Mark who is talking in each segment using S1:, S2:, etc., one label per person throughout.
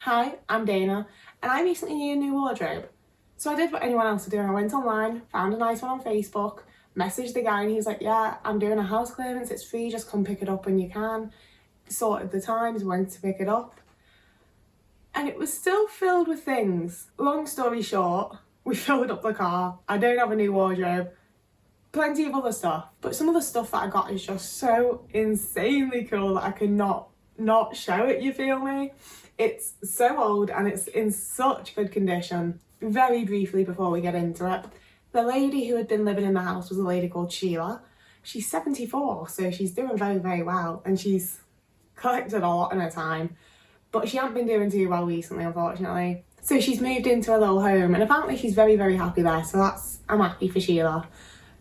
S1: Hi, I'm Dana, and I recently need a new wardrobe. So I did what anyone else would do. I went online, found a nice one on Facebook, messaged the guy, and he was like, yeah, I'm doing a house clearance, it's free, just come pick it up when you can. Sorted the times, went to pick it up. And it was still filled with things. Long story short, we filled up the car. I don't have a new wardrobe. Plenty of other stuff. But some of the stuff that I got is just so insanely cool that I cannot not show it, you feel me? It's so old and it's in such good condition. Very briefly before we get into it, the lady who had been living in the house was a lady called Sheila. She's 74, so she's doing very, very well, and she's collected a lot in her time. But she hasn't been doing too well recently, unfortunately. So she's moved into a little home, and apparently she's very, very happy there, so I'm happy for Sheila.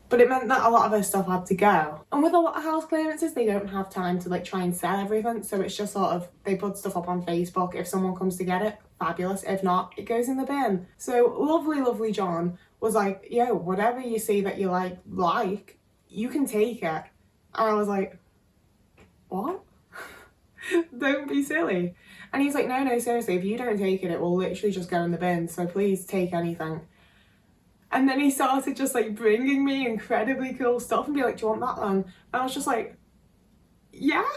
S1: But it meant that a lot of her stuff had to go. And with a lot of house clearances, they don't have time to try and sell everything. So it's just sort of, they put stuff up on Facebook. If someone comes to get it, fabulous. If not, it goes in the bin. So lovely, lovely John was like, yo, whatever you see that you like, you can take it. And I was like, what? Don't be silly. And he's like, no, seriously, if you don't take it, it will literally just go in the bin. So please take anything. And then he started just bringing me incredibly cool stuff and be like, do you want that one? And I was just like, yeah.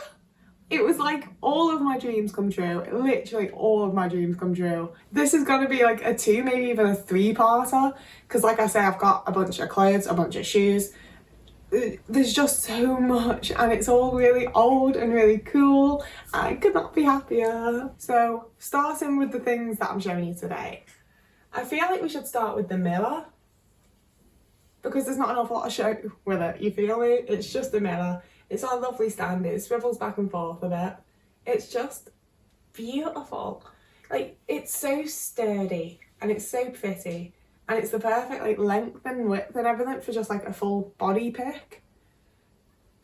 S1: It was all of my dreams come true. Literally all of my dreams come true. This is gonna be a 2, maybe even a 3-parter. Because like I say, I've got a bunch of clothes, a bunch of shoes. There's just so much and it's all really old and really cool. I could not be happier. So starting with the things that I'm showing you today. I feel like we should start with the mirror, because there's not an awful lot to show with it, you feel me? It's just a mirror. It's on a lovely stand, it swivels back and forth a bit. It's just beautiful. It's so sturdy and it's so pretty, and it's the perfect length and width and everything for just a full body pick.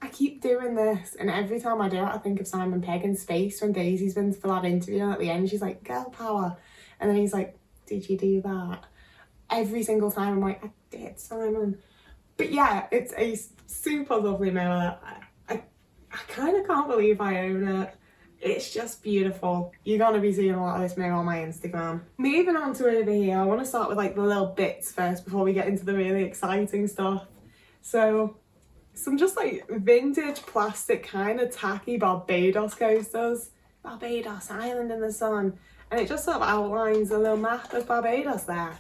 S1: I keep doing this, and every time I do it I think of Simon Pegg in Space when Daisy's been for that interview, and at the end she's like, girl power, and then he's like, did you do that? Every single time I'm like, I did, Simon. But yeah, it's a super lovely mirror. I kind of can't believe I own it. It's just beautiful. You're gonna be seeing a lot of this mirror on my Instagram. Moving on to over here, I want to start with the little bits first before we get into the really exciting stuff. So some just vintage plastic kind of tacky Barbados coasters. Barbados, island in the sun. And it just sort of outlines a little map of Barbados there.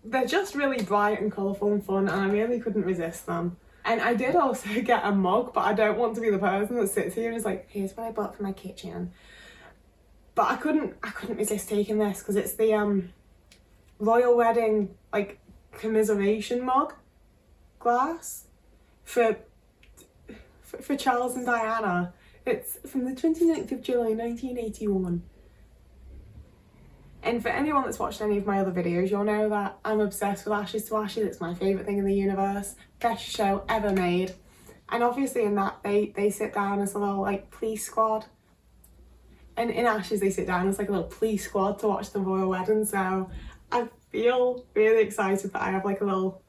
S1: They're just really bright and colourful and fun, and I really couldn't resist them. And I did also get a mug, but I don't want to be the person that sits here and is like, here's what I bought for my kitchen. But I couldn't resist taking this because it's the royal wedding commiseration mug glass for Charles and Diana. It's from the 29th of July 1981. And for anyone that's watched any of my other videos, you'll know that I'm obsessed with Ashes to Ashes. It's my favourite thing in the universe. Best show ever made. And obviously in that, they sit down as a little police squad. And in Ashes, they sit down as a little police squad to watch the royal wedding. So I feel really excited that I have a little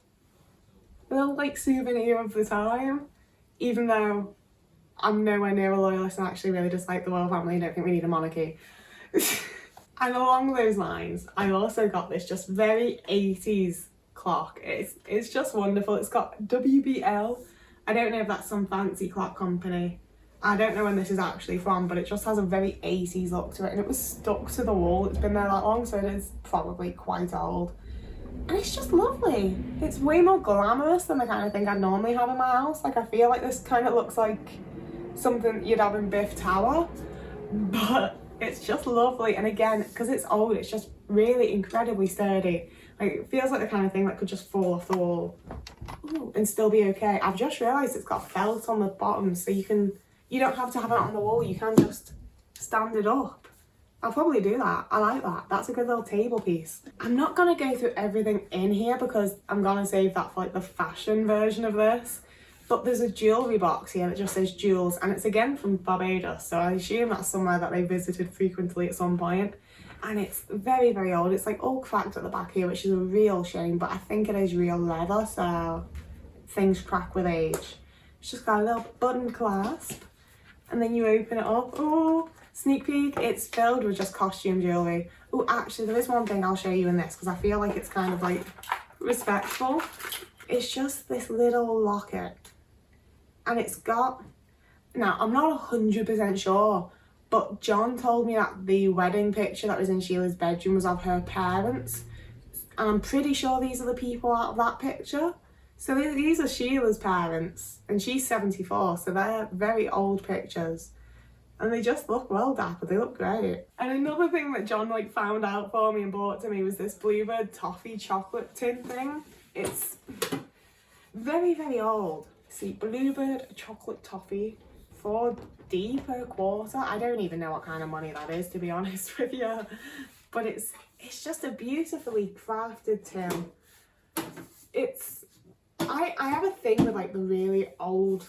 S1: souvenir of the time. Even though I'm nowhere near a loyalist and actually really dislike the royal family. I don't think we need a monarchy. And along those lines, I also got this just very 80s clock. It's just wonderful. It's got WBL. I don't know if that's some fancy clock company. I don't know when this is actually from, but it just has a very 80s look to it, and it was stuck to the wall. It's been there that long, so it is probably quite old. And it's just lovely. It's way more glamorous than the kind of thing I'd normally have in my house. I feel like this kind of looks like something you'd have in Biff Tower, but it's just lovely. And again, because it's old, it's just really incredibly sturdy. It feels like the kind of thing that could just fall off the wall and still be okay. I've just realised it's got felt on the bottom, so you don't have to have it on the wall, you can just stand it up. I'll probably do that. I like that. That's a good little table piece. I'm not going to go through everything in here because I'm going to save that for the fashion version of this. But there's a jewellery box here that just says jewels, and it's again from Barbados, so I assume that's somewhere that they visited frequently at some point. And it's very, very old. It's all cracked at the back here, which is a real shame, but I think it is real leather, so things crack with age. It's just got a little button clasp, and then you open it up. Oh, Sneak peek, it's filled with just costume jewellery. Oh, actually, there is one thing I'll show you in this because I feel like it's kind of like respectful. It's just this little locket. And it's got, now I'm not 100% sure, but John told me that the wedding picture that was in Sheila's bedroom was of her parents. And I'm pretty sure these are the people out of that picture. So these are Sheila's parents, and she's 74, so they're very old pictures. And they just look well dapper, they look great. And another thing that John like found out for me and bought to me was this Bluebird toffee chocolate tin thing. It's very, very old. See, Bluebird chocolate toffee, 4D per quarter. I don't even know what kind of money that is, to be honest with you. But it's just a beautifully crafted tin. I have a thing with like the really old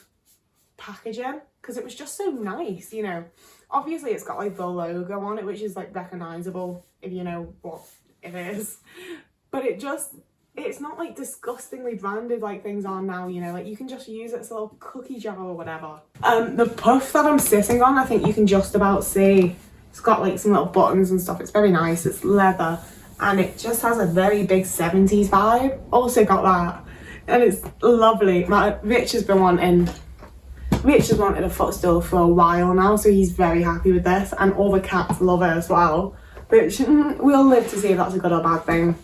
S1: packaging because it was just so nice, you know. Obviously it's got like the logo on it, which is like recognizable if you know what it is, but it's not like disgustingly branded like things are now, you know, like you can just use it as a little cookie jar or whatever. The puff that I'm sitting on, I think you can just about see. It's got like some little buttons and stuff. It's very nice. It's leather and it just has a very big 70s vibe. Also got that. And it's lovely. Rich has wanted a footstool for a while now, so he's very happy with this. And all the cats love it as well. Which we'll live to see if that's a good or bad thing.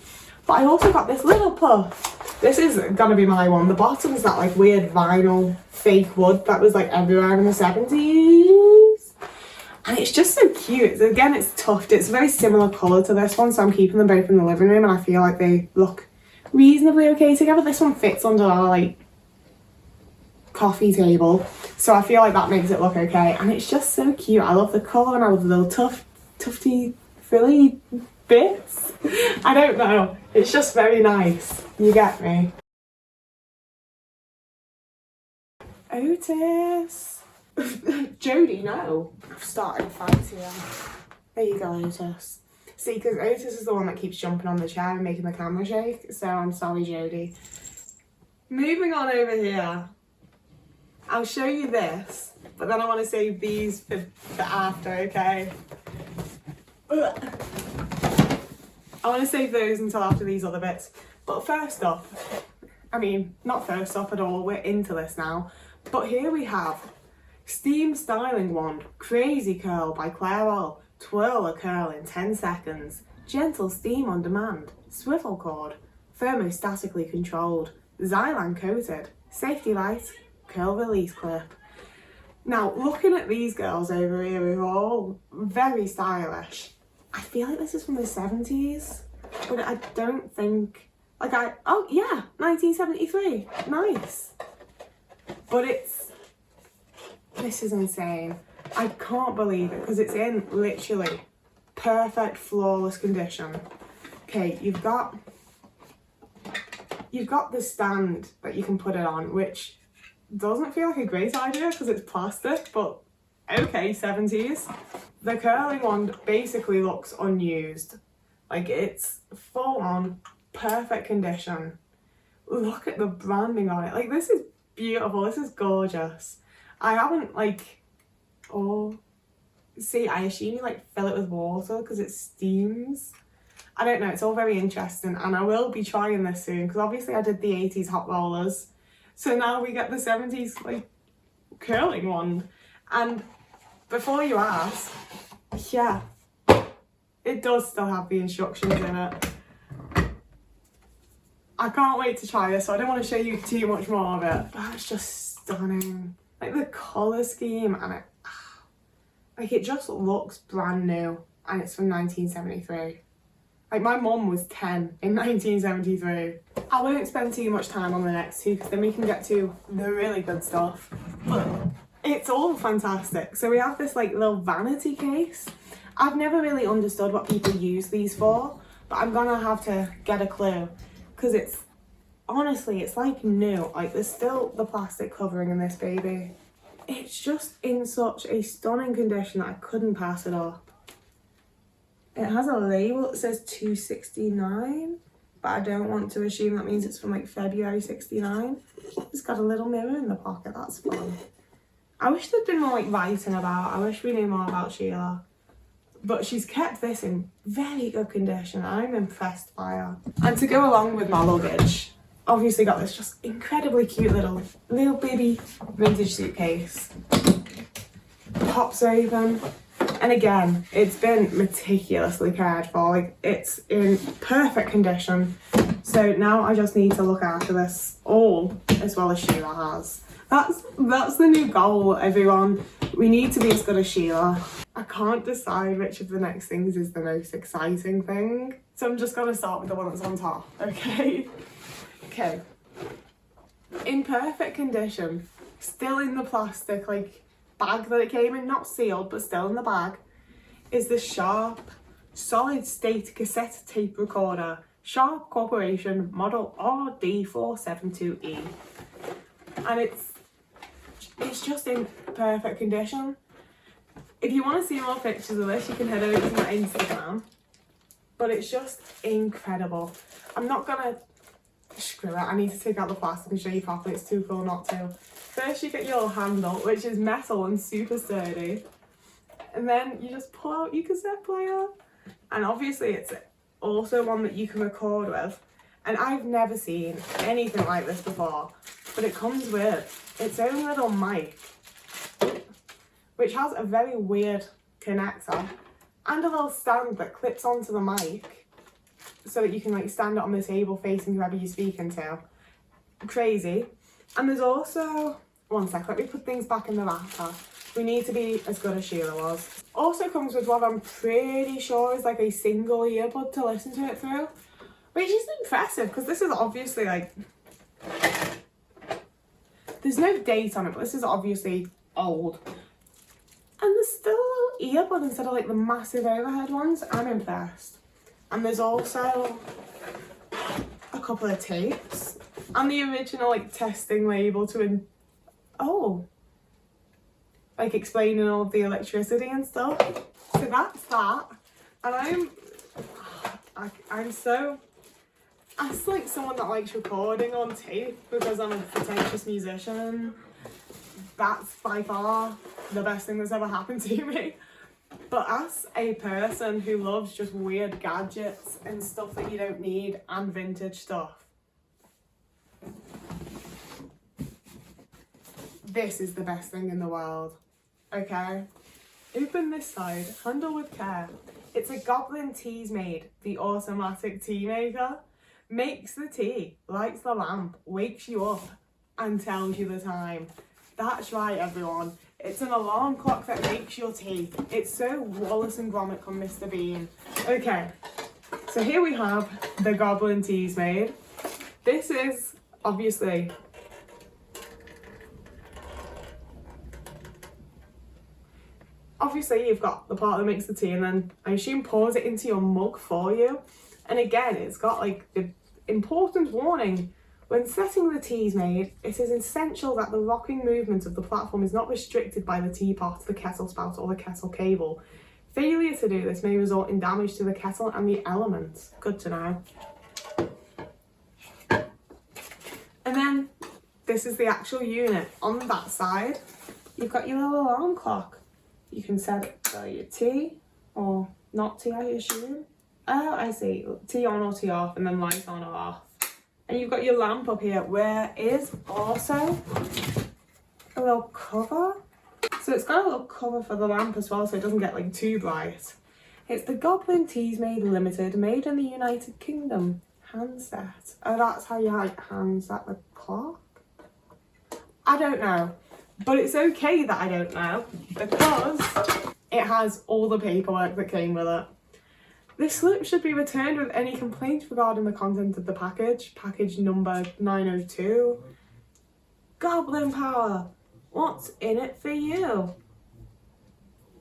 S1: But I also got this little puff. This is gonna be my one. The bottom's that like weird vinyl fake wood that was like everywhere in the 70s. And it's just so cute. Again, it's tufted. It's a very similar colour to this one, so I'm keeping them both in the living room and I feel like they look reasonably okay together. This one fits under our like coffee table, so I feel like that makes it look okay. And it's just so cute. I love the colour and I love the little tufty frilly bits. I don't know. It's just very nice. You get me? Otis. Jodie, no. I've started a fight here. There you go, Otis. See, because Otis is the one that keeps jumping on the chair and making the camera shake, so I'm sorry, Jodie. Moving on over here. I'll show you this, but then I want to save these for after, okay? Ugh. I want to save those until after these other bits. But first off, I mean, not first off at all, we're into this now. But here we have Steam Styling Wand, Crazy Curl by Clairol. Twirl a curl in 10 seconds. Gentle steam on demand. Swivel cord. Thermostatically controlled. Xylan coated. Safety light. Curl release clip. Now, looking at these girls over here who are all very stylish, I feel like this is from the 70s, but I don't think, oh yeah, 1973, nice. But this is insane. I can't believe it because it's in literally perfect, flawless condition. Okay, you've got the stand that you can put it on, which doesn't feel like a great idea because it's plastic, but okay, 70s. The curling wand basically looks unused. Like it's full on, perfect condition. Look at the branding on it. Like this is beautiful, this is gorgeous. I haven't see, I assume you like fill it with water because it steams. I don't know, it's all very interesting and I will be trying this soon because obviously I did the 80s hot rollers. So now we get the 70s like curling wand. And before you ask, yeah, it does still have the instructions in it. I can't wait to try this, so I don't want to show you too much more of it. But it's just stunning. Like the colour scheme and it just looks brand new and it's from 1973. Like my mum was 10 in 1973. I won't spend too much time on the next two because then we can get to the really good stuff. But it's all fantastic. So we have this like little vanity case. I've never really understood what people use these for, but I'm gonna have to get a clue because honestly, it's like new. Like there's still the plastic covering in this baby. It's just in such a stunning condition that I couldn't pass it up. It has a label that says 269, but I don't want to assume that means it's from like February 69. It's got a little mirror in the pocket, that's fun. I wish there'd been more like writing about. I wish we knew more about Sheila. But she's kept this in very good condition. I'm impressed by her. And to go along with my luggage, obviously got this just incredibly cute little baby vintage suitcase. Pops open. And again, it's been meticulously cared for. Like, it's in perfect condition. So now I just need to look after this all as well as Sheila has. That's the new goal, everyone. We need to be as good as Sheila. I can't decide which of the next things is the most exciting thing. So I'm just gonna start with the one that's on top, okay? Okay. In perfect condition, still in the plastic like bag that it came in, not sealed, but still in the bag, is the Sharp solid state cassette tape recorder, Sharp Corporation model RD472E. And it's just in perfect condition. If you want to see more pictures of this, you can head over to my Instagram. But it's just incredible. I'm not gonna screw it. I need to take out the plastic and show you properly. It's too cool not to. First you get your handle, which is metal and super sturdy. And then you just pull out your cassette player. And obviously it's also one that you can record with. And I've never seen anything like this before. But it comes with its own little mic, which has a very weird connector and a little stand that clips onto the mic so that you can like stand it on the table facing whoever you're speaking to. Crazy. And there's also, one sec, let me put things back in the wrapper. We need to be as good as Sheila was. Also comes with what I'm pretty sure is like a single earbud to listen to it through, which is impressive because this is obviously like, there's no date on it, but this is obviously old. And there's still a little earbud instead of like the massive overhead ones. I'm impressed. And there's also a couple of tapes and the original like testing label to like explaining all of the electricity and stuff. So that's that. And I'm so, as like someone that likes recording on tape because I'm a pretentious musician, that's by far the best thing that's ever happened to me. But as a person who loves just weird gadgets and stuff that you don't need and vintage stuff, this is the best thing in the world. Okay? Open this side, handle with care. It's a Goblin Teas Made, the automatic tea maker. Makes the tea, lights the lamp, wakes you up and tells you the time. That's right, everyone. It's an alarm clock that makes your tea. It's so Wallace and Gromit on Mr. Bean. Okay, so here we have the Goblin Teas Made. This is obviously you've got the part that makes the tea and then I assume pours it into your mug for you. And again, it's got like the important warning. When setting the teas made, it is essential that the rocking movement of the platform is not restricted by the teapot, the kettle spout or the kettle cable. Failure to do this may result in damage to the kettle and the elements. Good to know. And then this is the actual unit. On that side, you've got your little alarm clock. You can set it for your tea or not tea, I assume. Oh, I see. Tea on or tea off and then lights on or off. And you've got your lamp up here where is also a little cover. So it's got a little cover for the lamp as well so it doesn't get like too bright. It's the Goblin Teas Made Limited, made in the United Kingdom. Handset. Oh, that's how you like handset the clock? I don't know. But it's okay that I don't know because it has all the paperwork that came with it. This slip should be returned with any complaints regarding the content of the package. Package number 902. Goblin power. What's in it for you?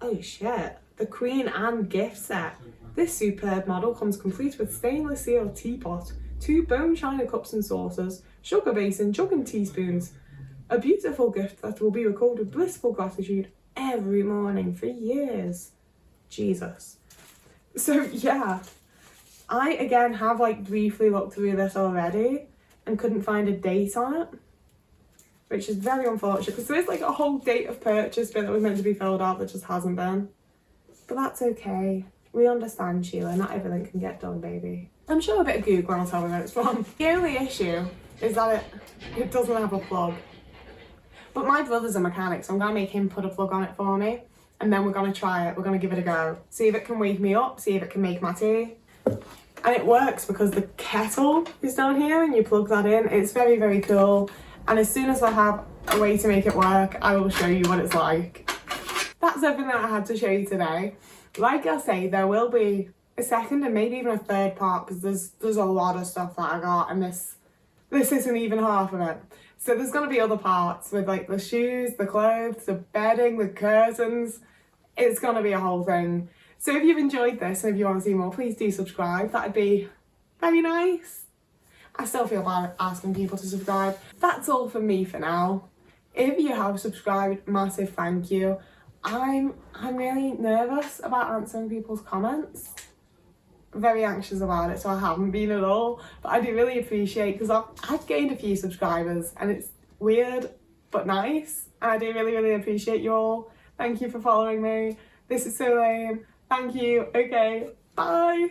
S1: Oh shit. The Queen Anne gift set. This superb model comes complete with stainless steel teapot, 2 bone china cups and saucers, sugar basin, jug and teaspoons. A beautiful gift that will be recalled with blissful gratitude every morning for years. Jesus. So yeah, I again have like briefly looked through this already and couldn't find a date on it. which is very unfortunate because there is like a whole date of purchase bit that was meant to be filled out that just hasn't been. But that's okay. We understand, Sheila. Not everything can get done, baby. I'm sure a bit of Google will tell me where it's from. The only issue is that it doesn't have a plug. But my brother's a mechanic, so I'm going to make him put a plug on it for me. And then we're going to try it. We're going to give it a go. See if it can wake me up. See if it can make my tea. And it works because the kettle is down here and you plug that in. It's very, very cool. And as soon as I have a way to make it work, I will show you what it's like. That's everything that I had to show you today. Like I say, there will be a second and maybe even a third part because there's a lot of stuff that I got and this isn't even half of it. So there's going to be other parts with like the shoes, the clothes, the bedding, the curtains. It's going to be a whole thing. So if you've enjoyed this and if you want to see more, please do subscribe. That'd be very nice. I still feel bad asking people to subscribe. That's all from me for now. If you have subscribed, massive thank you. I'm really nervous about answering people's comments. Very anxious about it, so I haven't been at all. But I do really appreciate because I've gained a few subscribers and it's weird but nice. And I do really, really appreciate you all. Thank you for following me. This is so lame. Thank you. Okay, bye.